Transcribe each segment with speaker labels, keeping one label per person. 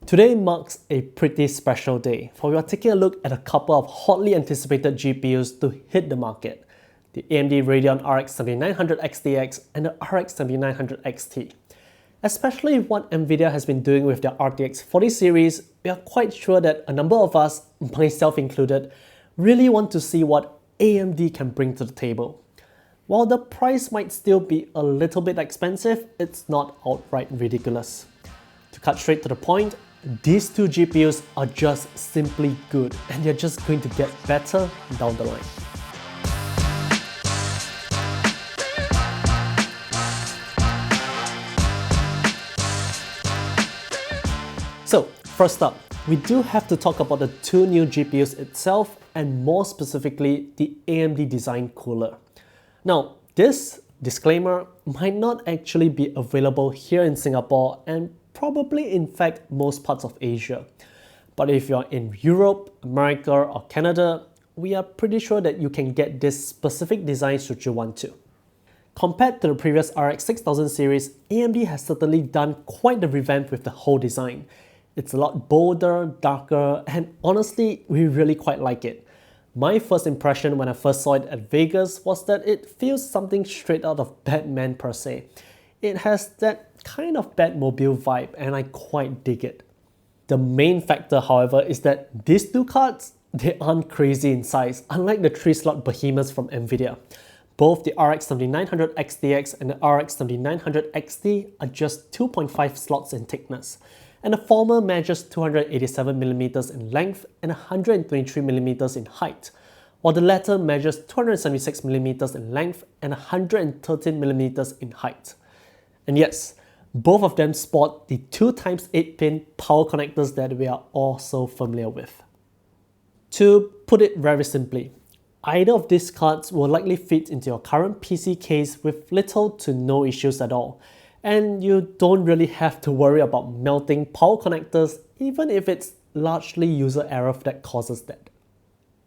Speaker 1: Today marks a pretty special day, for we are taking a look at a couple of hotly anticipated GPUs to hit the market, the AMD Radeon RX 7900 XTX and the RX 7900 XT. Especially with what Nvidia has been doing with their RTX 40 series, we are quite sure that a number of us, myself included, really want to see what AMD can bring to the table. While the price might still be a little bit expensive, it's not outright ridiculous. To cut straight to the point, these two GPUs are just simply good and they're just going to get better down the line. So first up, we do have to talk about the two new GPUs itself and more specifically the AMD design cooler. Now this disclaimer might not actually be available here in Singapore and probably in fact most parts of Asia. But if you're in Europe, America or Canada, we are pretty sure that you can get this specific design should you want to. Compared to the previous RX 6000 series, AMD has certainly done quite the revamp with the whole design. It's a lot bolder, darker, and honestly, we really quite like it. My first impression when I first saw it at Vegas was that it feels something straight out of Batman per se. It has that kind of Batmobile vibe and I quite dig it. The main factor, however, is that these two cards, they aren't crazy in size, unlike the 3-slot behemoths from Nvidia. Both the RX 7900 XTX and the RX 7900 XT are just 2.5 slots in thickness, and the former measures 287mm in length and 123mm in height, while the latter measures 276mm in length and 113mm in height. And yes, both of them sport the 2x8-pin power connectors that we are all so familiar with. To put it very simply, either of these cards will likely fit into your current PC case with little to no issues at all, and you don't really have to worry about melting power connectors even if it's largely user error that causes that.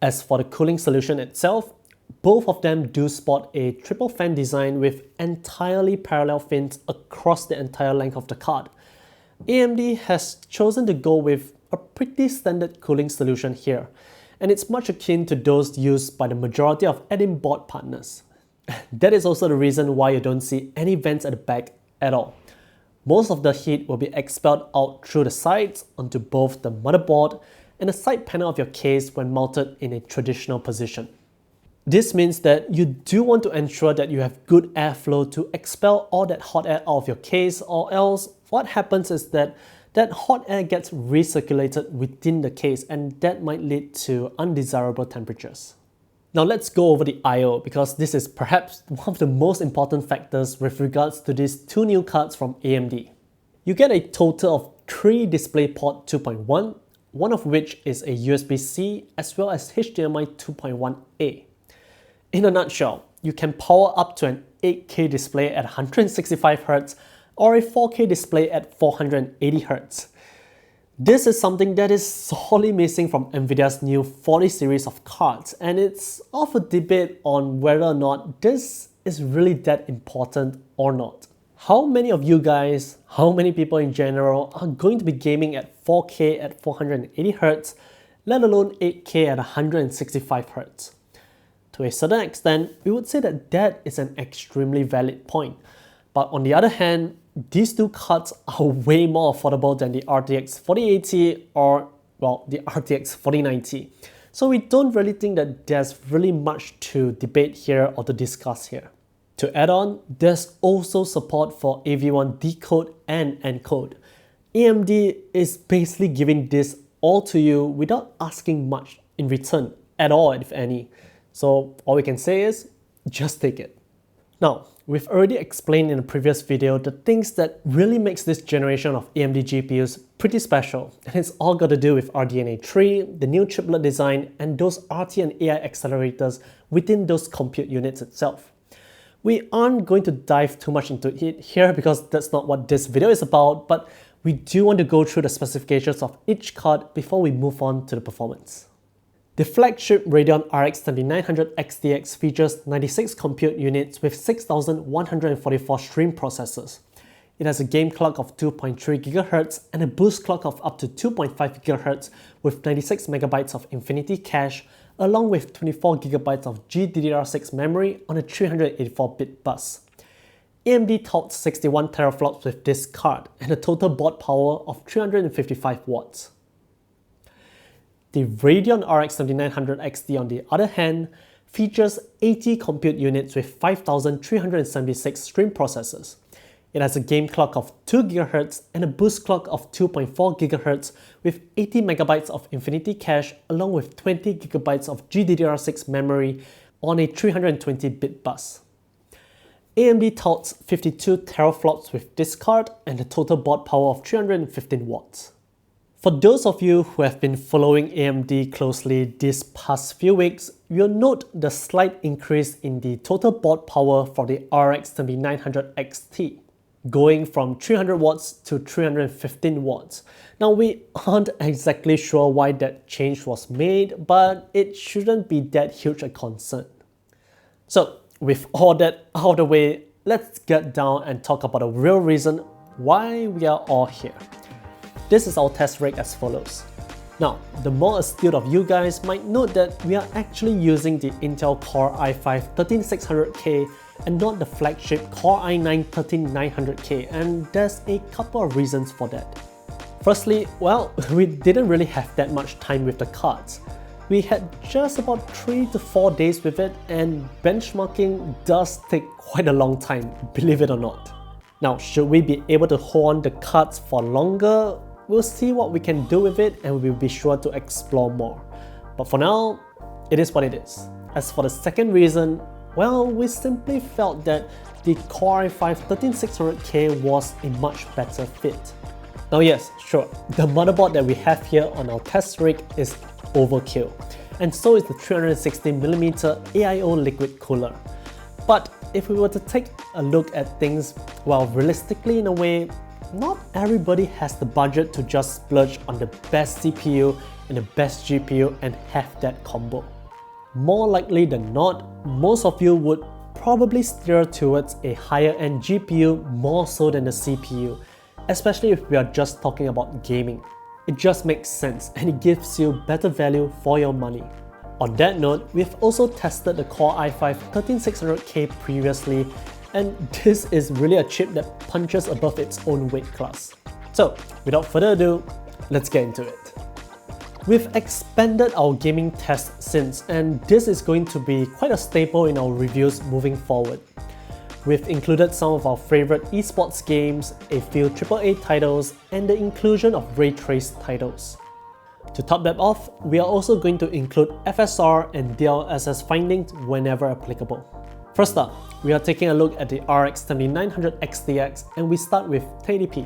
Speaker 1: As for the cooling solution itself, both of them do sport a triple fan design with entirely parallel fins across the entire length of the card. AMD has chosen to go with a pretty standard cooling solution here, and it's much akin to those used by the majority of add-in board partners. That is also the reason why you don't see any vents at the back at all. Most of the heat will be expelled out through the sides onto both the motherboard and the side panel of your case when mounted in a traditional position. This means that you do want to ensure that you have good airflow to expel all that hot air out of your case, or else what happens is that hot air gets recirculated within the case and that might lead to undesirable temperatures. Now let's go over the I/O because this is perhaps one of the most important factors with regards to these two new cards from AMD. You get a total of 3 DisplayPort 2.1, one of which is a USB-C as well as HDMI 2.1A. In a nutshell, you can power up to an 8K display at 165Hz or a 4K display at 480Hz. This is something that is sorely missing from Nvidia's new 40 series of cards, and it's of a debate on whether or not this is really that important or not. How many of you guys, how many people in general are going to be gaming at 4K at 480Hz, let alone 8K at 165Hz? To a certain extent, we would say that that is an extremely valid point. But on the other hand, these two cards are way more affordable than the RTX 4080 or, well, the RTX 4090. So we don't really think that there's really much to debate here or to discuss here. To add on, there's also support for AV1 decode and encode. AMD is basically giving this all to you without asking much in return at all, if any. So all we can say is, just take it. Now, we've already explained in a previous video the things that really makes this generation of AMD GPUs pretty special, and it's all got to do with RDNA 3, the new chiplet design, and those RT and AI accelerators within those compute units itself. We aren't going to dive too much into it here because that's not what this video is about, but we do want to go through the specifications of each card before we move on to the performance. The flagship Radeon RX 7900 XTX features 96 compute units with 6144 stream processors. It has a game clock of 2.3 GHz and a boost clock of up to 2.5 GHz with 96 MB of Infinity Cache, along with 24 GB of GDDR6 memory on a 384-bit bus. AMD touts 61 teraflops with this card and a total board power of 355 watts. The Radeon RX 7900 XT, on the other hand, features 80 compute units with 5,376 stream processors. It has a game clock of 2 GHz and a boost clock of 2.4 GHz with 80 MB of Infinity Cache along with 20 GB of GDDR6 memory on a 320-bit bus. AMD touts 52 teraflops with this card and a total board power of 315 watts. For those of you who have been following AMD closely these past few weeks, you'll note the slight increase in the total board power for the RX 7900 XT, going from 300 watts to 315 watts. Now, we aren't exactly sure why that change was made, but it shouldn't be that huge a concern. So, with all that out of the way, let's get down and talk about the real reason why we are all here. This is our test rig as follows. Now, the more astute of you guys might note that we are actually using the Intel Core i5-13600K and not the flagship Core i9-13900K, and there's a couple of reasons for that. Firstly, well, we didn't really have that much time with the cards. We had just about 3 to 4 days with it, and benchmarking does take quite a long time, believe it or not. Now, should we be able to hold on the cards for longer? We'll see what we can do with it, and we'll be sure to explore more. But for now, it is what it is. As for the second reason, well, we simply felt that the Core i5-13600K was a much better fit. Now yes, sure, the motherboard that we have here on our test rig is overkill, and so is the 360mm AIO liquid cooler. But if we were to take a look at things, well, realistically in a way, not everybody has the budget to just splurge on the best CPU and the best GPU and have that combo. More likely than not, most of you would probably steer towards a higher end GPU more so than the CPU, especially if we are just talking about gaming. It just makes sense and it gives you better value for your money. On that note, we've also tested the Core i5-13600K previously, and this is really a chip that punches above its own weight class. So, without further ado, let's get into it. We've expanded our gaming test since, and this is going to be quite a staple in our reviews moving forward. We've included some of our favorite esports games, a few AAA titles, and the inclusion of ray traced titles. To top that off, we are also going to include FSR and DLSS findings whenever applicable. First up, we are taking a look at the RX 7900 XTX, and we start with 1080p.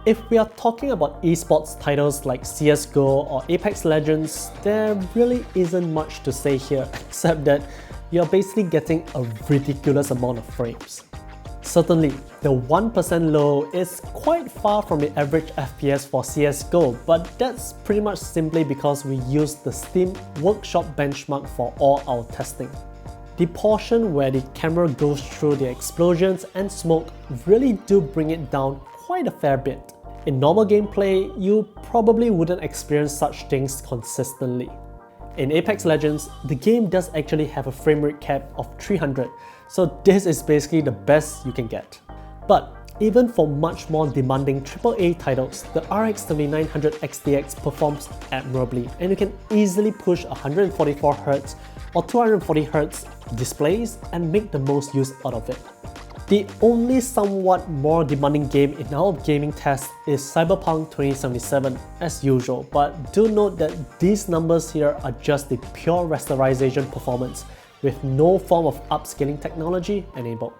Speaker 1: If we are talking about esports titles like CSGO or Apex Legends, there really isn't much to say here except that you're basically getting a ridiculous amount of frames. Certainly, the 1% low is quite far from the average FPS for CSGO, but that's pretty much simply because we use the Steam Workshop benchmark for all our testing. The portion where the camera goes through the explosions and smoke really do bring it down quite a fair bit. In normal gameplay, you probably wouldn't experience such things consistently. In Apex Legends, the game does actually have a frame rate cap of 300, so this is basically the best you can get. But even for much more demanding AAA titles, the RX 7900 XTX performs admirably, and you can easily push 144Hz or 240Hz displays and make the most use out of it. The only somewhat more demanding game in our gaming test is Cyberpunk 2077 as usual, but do note that these numbers here are just the pure rasterization performance with no form of upscaling technology enabled.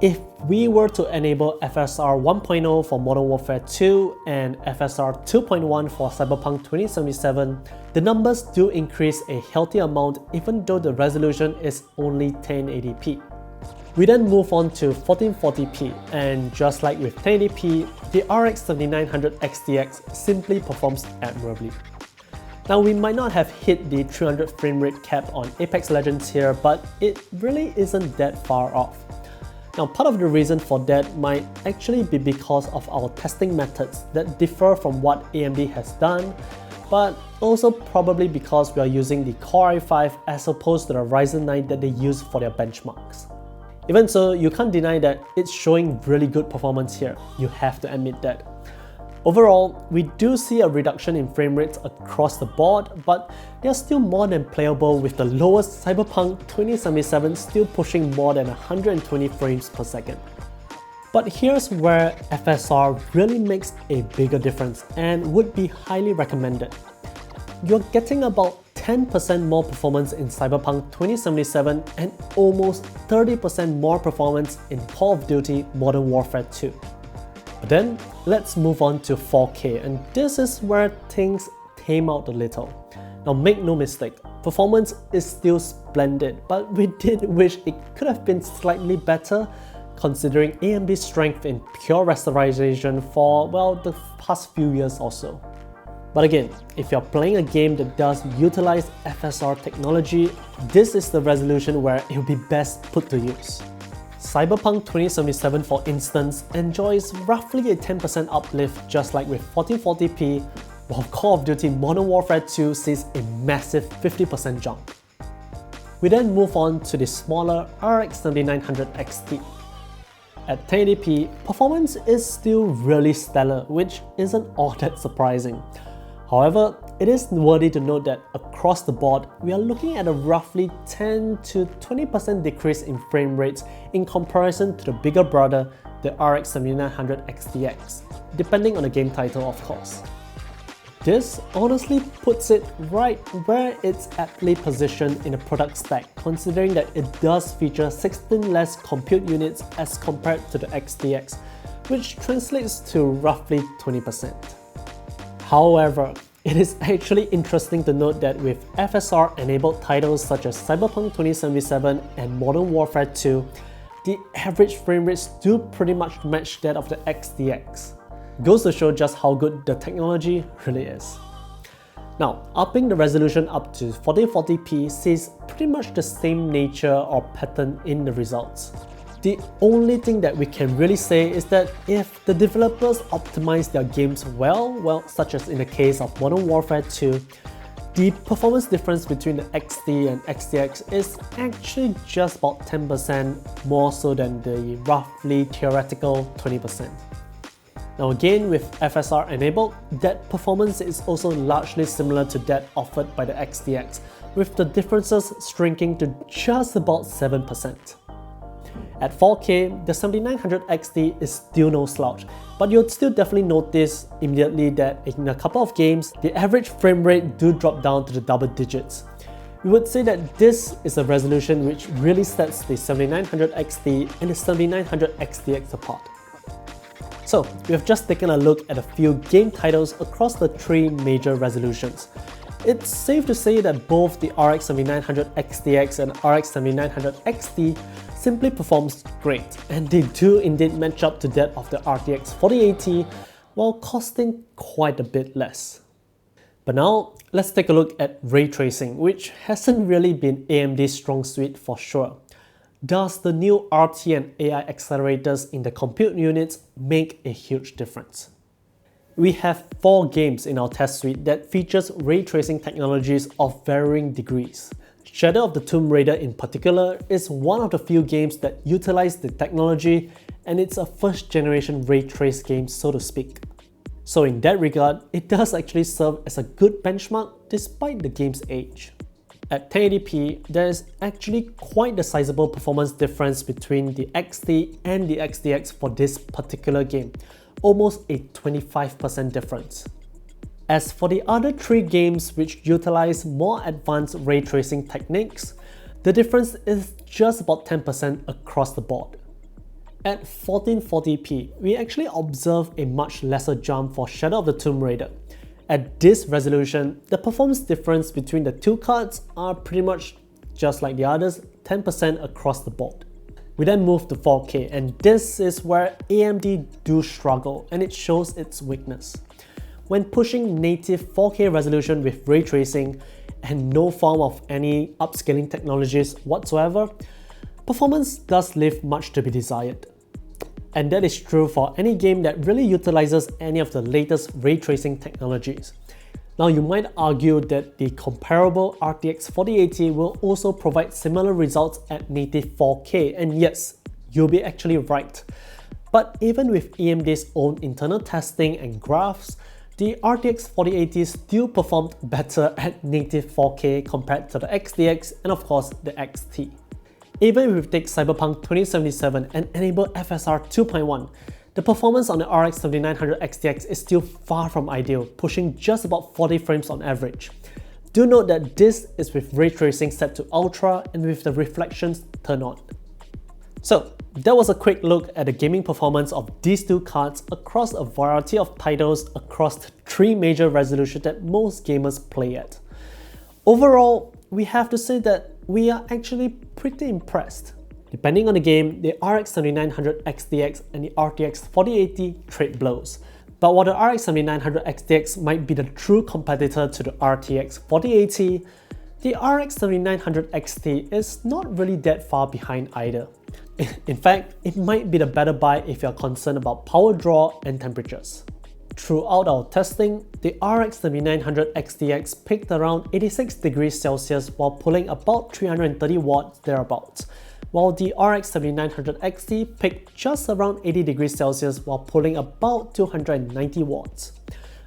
Speaker 1: If we were to enable FSR 1.0 for Modern Warfare 2 and FSR 2.1 for Cyberpunk 2077, the numbers do increase a healthy amount even though the resolution is only 1080p. We then move on to 1440p, and just like with 1080p, the RX 7900 XTX simply performs admirably. Now, we might not have hit the 300 frame rate cap on Apex Legends here, but it really isn't that far off. Now, part of the reason for that might actually be because of our testing methods that differ from what AMD has done, but also probably because we are using the Core i5 as opposed to the Ryzen 9 that they use for their benchmarks. Even so, you can't deny that it's showing really good performance here. You have to admit that. Overall, we do see a reduction in frame rates across the board, but they are still more than playable, with the lowest Cyberpunk 2077 still pushing more than 120 frames per second. But here's where FSR really makes a bigger difference and would be highly recommended. You're getting about 10% more performance in Cyberpunk 2077 and almost 30% more performance in Call of Duty Modern Warfare 2. But then, let's move on to 4K, and this is where things tame out a little. Now, make no mistake, performance is still splendid, but we did wish it could have been slightly better, considering AMD's strength in pure rasterization for, well, the past few years or so. But again, if you're playing a game that does utilize FSR technology, this is the resolution where it will be best put to use. Cyberpunk 2077, for instance, enjoys roughly a 10% uplift just like with 1440p, while Call of Duty Modern Warfare 2 sees a massive 50% jump. We then move on to the smaller RX 7900 XT. At 1080p, performance is still really stellar, which isn't all that surprising. However, it is worthy to note that across the board, we are looking at a roughly 10 to 20% decrease in frame rates in comparison to the bigger brother, the RX 7900 XTX, depending on the game title of course. This honestly puts it right where it's aptly positioned in the product spec, considering that it does feature 16 less compute units as compared to the XTX, which translates to roughly 20%. However, it is actually interesting to note that with FSR-enabled titles such as Cyberpunk 2077 and Modern Warfare 2, the average frame rates do pretty much match that of the XTX. Goes to show just how good the technology really is. Now, upping the resolution up to 1440p sees pretty much the same nature or pattern in the results. The only thing that we can really say is that if the developers optimize their games well, such as in the case of Modern Warfare 2, the performance difference between the XT and XTX is actually just about 10% more so than the roughly theoretical 20%. Now again, with FSR enabled, that performance is also largely similar to that offered by the XTX, with the differences shrinking to just about 7%. At 4K, the 7900 XT is still no slouch, but you'll still definitely notice immediately that in a couple of games, the average frame rate do drop down to the double digits. We would say that this is a resolution which really sets the 7900 XT and the 7900 XTX apart. So, we have just taken a look at a few game titles across the three major resolutions. It's safe to say that both the RX 7900 XTX and RX 7900 XT simply performs great, and they do indeed match up to that of the RTX 4080 while costing quite a bit less. But now, let's take a look at ray tracing, which hasn't really been AMD's strong suit for sure. Does the new RT and AI accelerators in the compute units make a huge difference? We have 4 games in our test suite that features ray tracing technologies of varying degrees. Shadow of the Tomb Raider in particular is one of the few games that utilize the technology, and it's a first generation ray trace game, so to speak. So in that regard, it does actually serve as a good benchmark despite the game's age. At 1080p, there is actually quite a sizable performance difference between the XT and the XTX for this particular game, almost a 25% difference. As for the other 3 games which utilize more advanced ray tracing techniques, the difference is just about 10% across the board. At 1440p, we actually observe a much lesser jump for Shadow of the Tomb Raider. At this resolution, the performance difference between the 2 cards are pretty much just like the others, 10% across the board. We then move to 4K, and this is where AMD do struggle, and it shows its weakness. When pushing native 4K resolution with ray tracing and no form of any upscaling technologies whatsoever, performance does leave much to be desired. And that is true for any game that really utilizes any of the latest ray tracing technologies. Now you might argue that the comparable RTX 4080 will also provide similar results at native 4K, and yes, you'll be actually right. But even with AMD's own internal testing and graphs, the RTX 4080 still performed better at native 4K compared to the XTX and of course the XT. Even if we take Cyberpunk 2077 and enable FSR 2.1, the performance on the RX 7900 XTX is still far from ideal, pushing just about 40 frames on average. Do note that this is with ray tracing set to ultra and with the reflections turned on. So that was a quick look at the gaming performance of these two cards across a variety of titles across the three major resolutions that most gamers play at. Overall, we have to say that we are actually pretty impressed. Depending on the game, the RX 7900 XTX and the RTX 4080 trade blows. But while the RX 7900 XTX might be the true competitor to the RTX 4080, the RX 7900 XT is not really that far behind either. In fact, it might be the better buy if you're concerned about power draw and temperatures. Throughout our testing, the RX 7900 XTX peaked around 86 degrees Celsius while pulling about 330 watts thereabouts, while the RX 7900 XT peaked just around 80 degrees Celsius while pulling about 290 watts.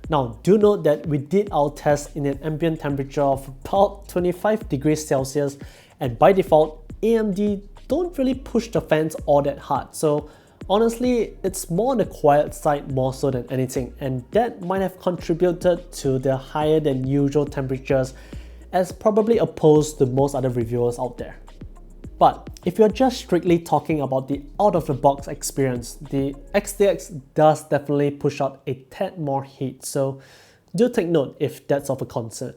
Speaker 1: Now do note that we did our test in an ambient temperature of about 25 degrees Celsius, and by default, AMD don't really push the fans all that hard, so honestly, it's more on the quiet side more so than anything, and that might have contributed to the higher than usual temperatures as probably opposed to most other reviewers out there. But if you're just strictly talking about the out-of-the-box experience, the XTX does definitely push out a tad more heat, so do take note if that's of a concern.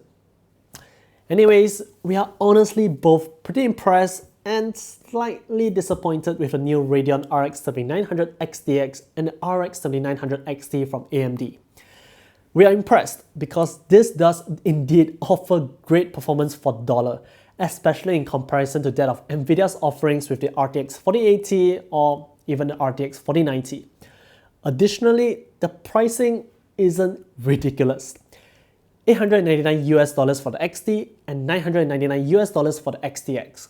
Speaker 1: Anyways, we are honestly both pretty impressed and slightly disappointed with the new Radeon RX 7900 XTX and the RX 7900 XT from AMD. We are impressed because this does indeed offer great performance for the dollar, especially in comparison to that of Nvidia's offerings with the RTX 4080 or even the RTX 4090. Additionally, the pricing isn't ridiculous. $899 US for the XT and $999 US for the XTX.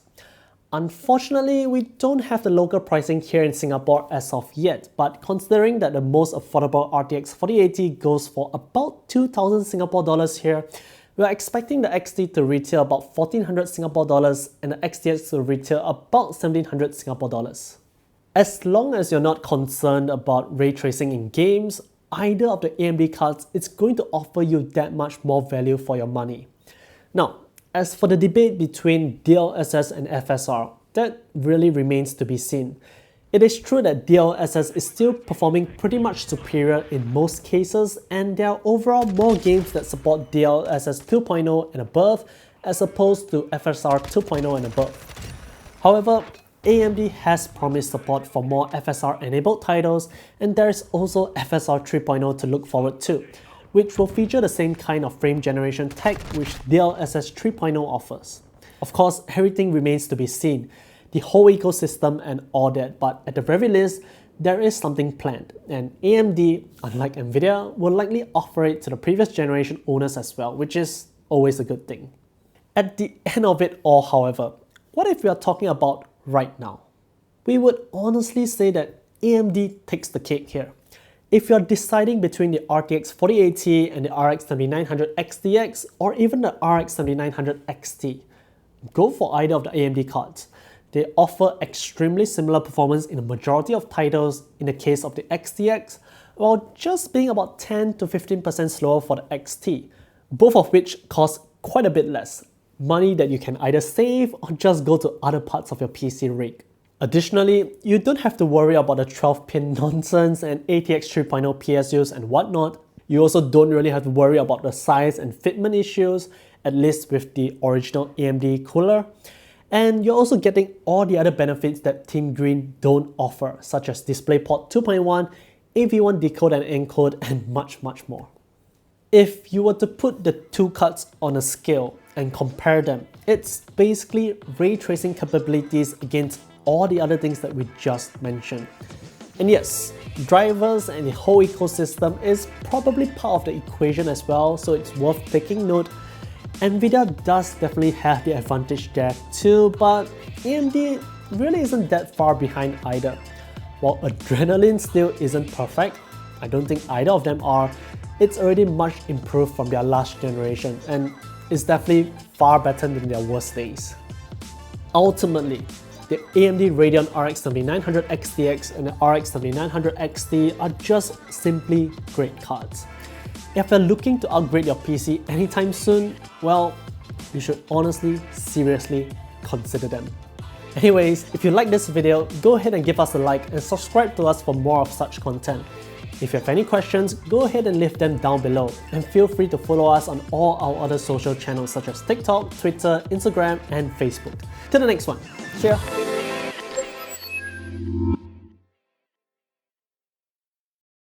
Speaker 1: Unfortunately, we don't have the local pricing here in Singapore as of yet, but considering that the most affordable RTX 4080 goes for about 2,000 Singapore dollars here, we are expecting the XT to retail about 1,400 Singapore dollars and the XTX to retail about 1,700 Singapore dollars. As long as you're not concerned about ray tracing in games, either of the AMD cards is going to offer you that much more value for your money. Now, as for the debate between DLSS and FSR, that really remains to be seen. It is true that DLSS is still performing pretty much superior in most cases, and there are overall more games that support DLSS 2.0 and above as opposed to FSR 2.0 and above. However, AMD has promised support for more FSR enabled titles, and there is also FSR 3.0 to look forward to, which will feature the same kind of frame generation tech which DLSS 3.0 offers. Of course, everything remains to be seen, the whole ecosystem and all that, but at the very least, there is something planned, and AMD, unlike Nvidia, will likely offer it to the previous generation owners as well, which is always a good thing. At the end of it all, however, what if we are talking about right now? We would honestly say that AMD takes the cake here. If you're deciding between the RTX 4080 and the RX 7900 XTX or even the RX 7900 XT, go for either of the AMD cards. They offer extremely similar performance in the majority of titles in the case of the XTX, while just being about 10 to 15% slower for the XT, both of which cost quite a bit less, money that you can either save or just go to other parts of your PC rig. Additionally, you don't have to worry about the 12-pin nonsense and ATX 3.0 PSUs and whatnot. You also don't really have to worry about the size and fitment issues, at least with the original AMD cooler. And you're also getting all the other benefits that Team Green don't offer, such as DisplayPort 2.1, AV1 decode and encode, and much more. If you were to put the two cards on a scale and compare them, it's basically ray tracing capabilities against all the other things that we just mentioned. And yes, drivers and the whole ecosystem is probably part of the equation as well, so it's worth taking note. Nvidia does definitely have the advantage there too, but AMD really isn't that far behind either. While Adrenaline still isn't perfect, I don't think either of them are, it's already much improved from their last generation and is definitely far better than their worst days. Ultimately, the AMD Radeon RX 7900 XTX and the RX 7900 XT are just simply great cards. If you're looking to upgrade your PC anytime soon, well, you should honestly, seriously consider them. Anyways, if you like this video, go ahead and give us a like and subscribe to us for more of such content. If you have any questions, go ahead and leave them down below, and feel free to follow us on all our other social channels such as TikTok, Twitter, Instagram, and Facebook. Till the next one, cheers!